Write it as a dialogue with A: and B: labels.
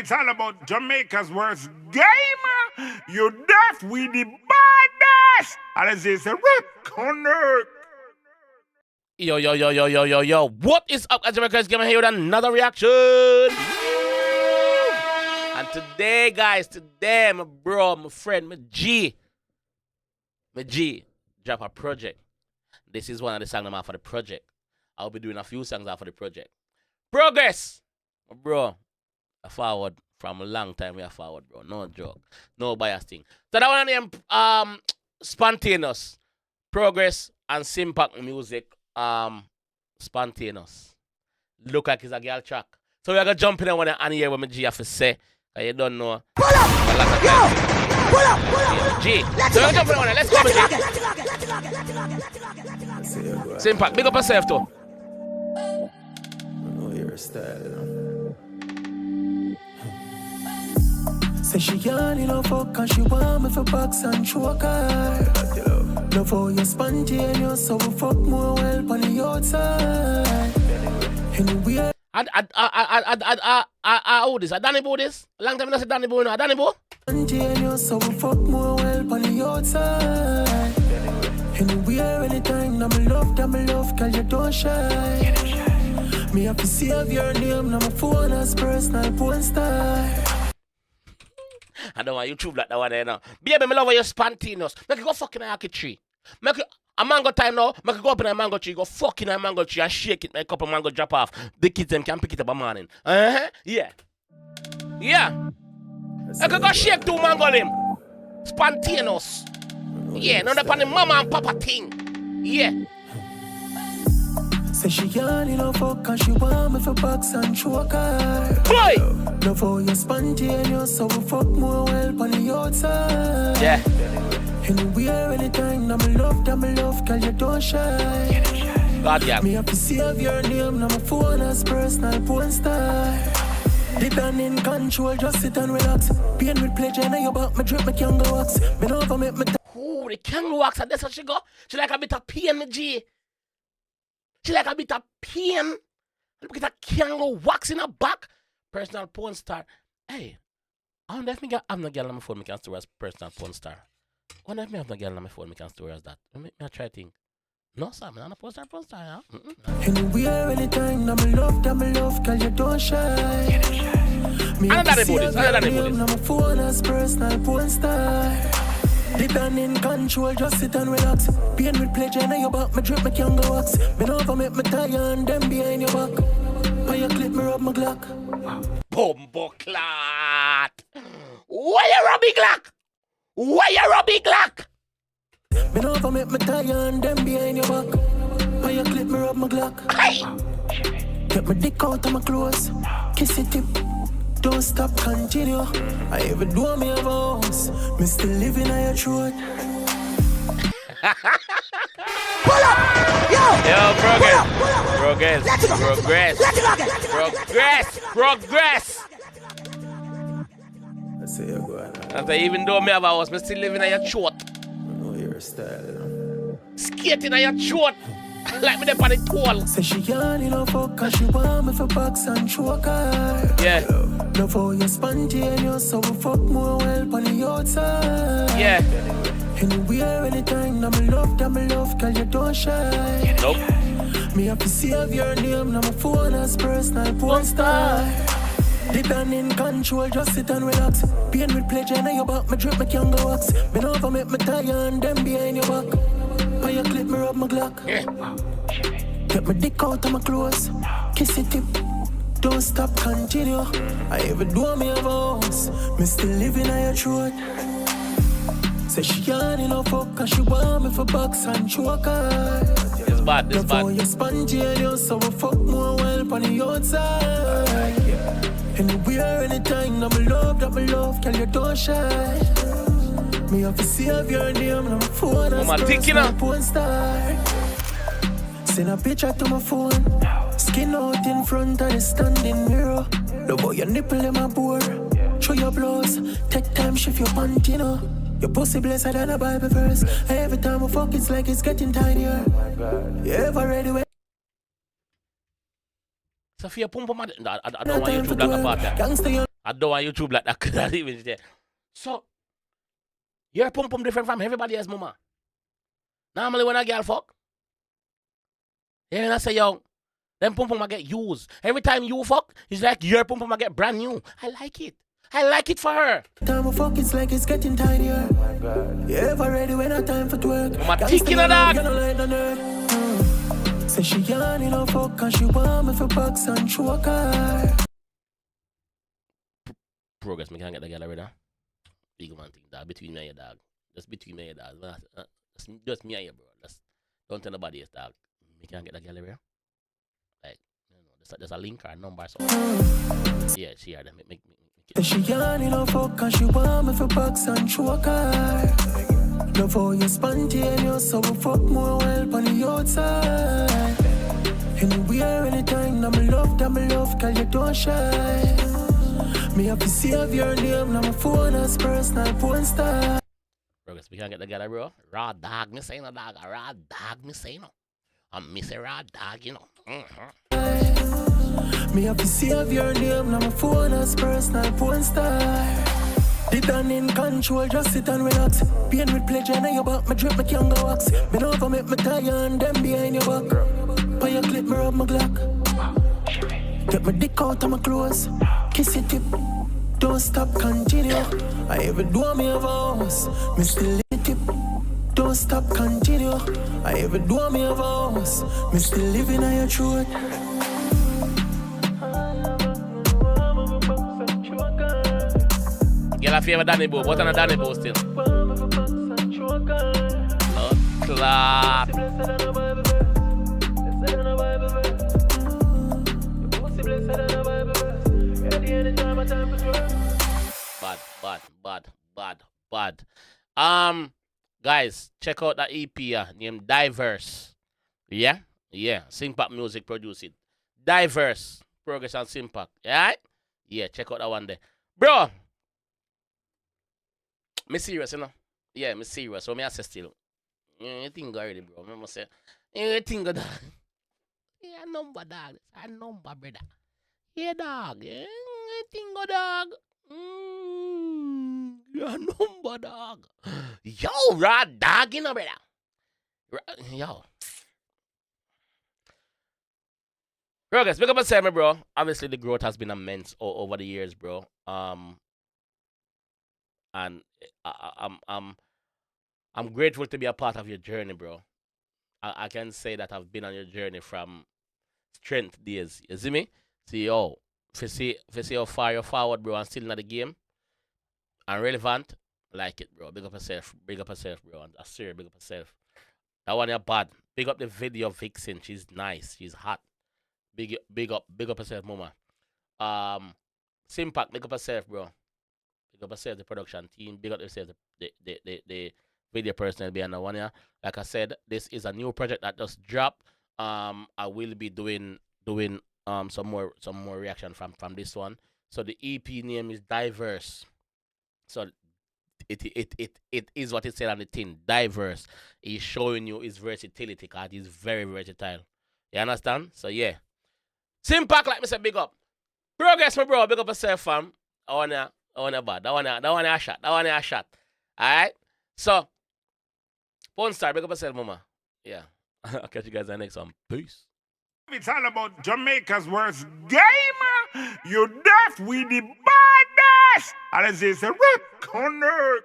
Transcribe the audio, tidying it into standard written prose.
A: it's all about Jamaica's worst game. You deaf, we the baddest. And as they say, connect.
B: Yo. What is up, JAMAICA'S? Here with another reaction. And today, guys, my bro, my friend, my G, drop a project. This is one of the songs I'm for the project. I'll be doing a few songs after the project. Prohgres, my bro, a forward from a long time. We are forward, bro. No joke, no bias thing. So that one named Spontaneous, Prohgres and Simpac music. Spontaneous. Look like it's a girl track. So we're gonna jump in and hear what my G have to say. You don't know.
C: Pull up! Yo! Pull up!
B: G. So we're jumping in let's go, my G. Simpac, big up yourself too.
D: I know your style. Say she yarn in her fuck and she want me for box and choke her. Love how you spontaneous, so we fuck more well on the outside. Anyway.
B: Who this? Danny Bo this? Long time I said Danny Bo, no? Danny Bo?
D: Spontaneous, so we fuck more well on the outside. Anywhere, anytime, I'm love, girl, you don't shy. Me have to save your name, now my phone as personal porn star.
B: I don't want YouTube like that one there now. Baby, me love how you spontaneous. Make you go fucking a tree. Make you a mango time now. Make you go up in a mango tree, go fucking a mango tree and shake it, make a couple mango drop off. The kids them can pick it up a morning. Yeah. Make you go shake 2 mango them. Spontaneous. Yeah, none upon the mama and papa thing. Yeah.
D: Say she yarn in her fuck and she want me for box and choke her.
B: Boy!
D: Love how you spontaneous, so we fuck more well on the outside.
B: Yeah.
D: Anywhere, anytime, I'm love, girl, you don't shy.
B: God, yeah.
D: Me have to save your name, now my phone as personal porn star. Deep down in control, just sit and relax. Pain with pleasure, now you back, me drip, me can go wax. Me over, me
B: ooh, the kangaroo wax, and that's how she go. She like a bit of pain, me G. She like a bit of pain. Look at that kangaroo wax in her back. Personal porn star. Hey, I wonder if I have no girl on my phone I can store as personal porn star. I wonder if I have no girl on my phone I can store as that. Let me try to think. No, sir, I'm not a porn star, yeah?
D: Anywhere, anytime, I'm love, girl, you don't shy.
B: I don't know about this.
D: Now my phone as personal porn star. Deep down in control, just sit and relax. Pain with pleasure, now you back, me drip, me can go wax. Me over, make me tire and them behind your back. Why you clip me rub my Glock?
B: Bumbo clot. Why you rub me Glock? Why you rub me Glock?
D: Me over, make me tire and them behind your back. Why you clip me rub my Glock?
B: Hey!
D: Get my dick out of my clothes. Kiss it tip. Don't stop, continue. I even do me a house. Me still living on your throat.
C: Pull up! Yo!
B: Prohgres.
D: I say you go on.
B: And so even though me have a house, me still living on your throat.
D: I know your style.
B: Skating on your throat. Like me up on the toll.
D: Say she yarn in her fuck and she want me for box and choke her.
B: Yeah.
D: Love how you spontaneous, so we fuck more well on the outside.
B: Yeah.
D: Anywhere, anytime, I'm love, girl, you don't shy.
B: Nope.
D: Me have to save your name, now my phone as personal porn star. Deep down in control, just sit and relax. Pain with pleasure, now you back, me drip, me can go wax. Me over, make me tire and them behind your back. Why you clip me rub my Glock?
B: Yeah.
D: Get my dick out of my clothes. Kiss it tip. Don't stop, continue. I even do me a house. Me still living on your throat. Say she yarn in her fuck and she want me for box and choke her.
B: It's bad, it's bad.
D: You spontaneous, so we fuck more well on the outside. Anywhere, anytime, I'm love, girl, you don't shy. Me have to save your name, now my phone as personal porn star. Send a picture to my phone. Skin out in front of the standing mirror. Love how your nipple in my bore. Show your blouse, take time, shift your pant, you know. Your pussy blessed than a Bible verse. Every time I fuck, it's like it's getting tinier. You ever ready with?
B: So for your pump, I don't want you to black apart that. I don't want YouTube like that because I even there. So, your pum pum different from everybody else, mama. Normally when a girl fuck, I say, yo, them pum pum get used. Every time you fuck, it's like your pum pum get brand new. I like it. I like it for her.
D: Time of fuck, it's like it's getting tinier. Oh my God. You ever ready when I time for twerk?
B: I'm thinking of that.
D: Say she yarn in her fuck cause she want me for box and choke her.
B: Progress, me can't get the girl already. Big man thing, dog. Between me and your dog. Just between me and your dog. Just me and you, bro. Don't tell nobody else, dog. Me can't get the girl already. Like, you know, there's a link or a number or something. Yeah, she had them.
D: Say she yarn in her fuck cause she want me for box and choke her. Love how you spontaneous, so we fuck more well on the outside. Anywhere, anytime, I'm love, girl, you don't shy. Me have to save your name, now my phone as personal porn star.
B: Progress, we can't get together, bro. Raw dog, me say no dog. Raw dog, me say no. I'm me say raw dog, you know.
D: Me have to save your name, now my phone as personal porn star. The done in control, just sit and relax. Pain with pleasure, now you back, me drip, me can't go wax. Me over, make me tire and them behind your back. By your clip, me rub my Glock. Get my dick out of my clothes. Kiss your tip, don't stop, continue. I even do me of hours. Me still live tip, don't stop, continue. I even do me of hours. Me still living on your throat.
B: Get a favor Danny Bo. What on a Danny Bo still? Oh, clap. Bad. Guys, check out that EP named Diverse. Yeah. Simpac Music produced it. Diverse. Prohgres and Simpac. Alright? Yeah, check out that one there. Bro. Me serious, you know? Yeah, me serious. So me I say still. You think already, bro. Me must say. You think dog. Yeah, number dog. A number, brother. Yeah, dog. You think dog. Yeah, number dog. Yo, raw dog, you know, brother. Yo. Prohgres, pick up and say me, bro. Obviously, the growth has been immense over the years, bro. And I'm grateful to be a part of your journey, bro. I can say that I've been on your journey from strength days. You see me? See, yo, if you see how far you're forward, bro, and still in the game, and relevant, like it, bro. Big up yourself, bro. And I swear, big up yourself. That one you're bad. Big up the video vixen. She's nice. She's hot. Big up yourself, mama. Simpac, big up yourself, bro. Big up yourself, the production team. Big up yourself, the video personnel behind the one here. Like I said, this is a new project that just dropped. I will be doing some more reaction from this one. So the EP name is Diverse. So it is what it said on the tin. Diverse. He's showing you his versatility because he's very versatile. You understand? So yeah. Simpac, like me say, big up. Prohgres, my bro, big up yourself, fam. I wanna bad. That one a shot. Alright? So, Porn Star, big up yourself, mama. Yeah. I'll catch you guys in the next one. Peace.
A: It's all about Jamaica's worst game. You deaf with the baddest. And it's a rip connect.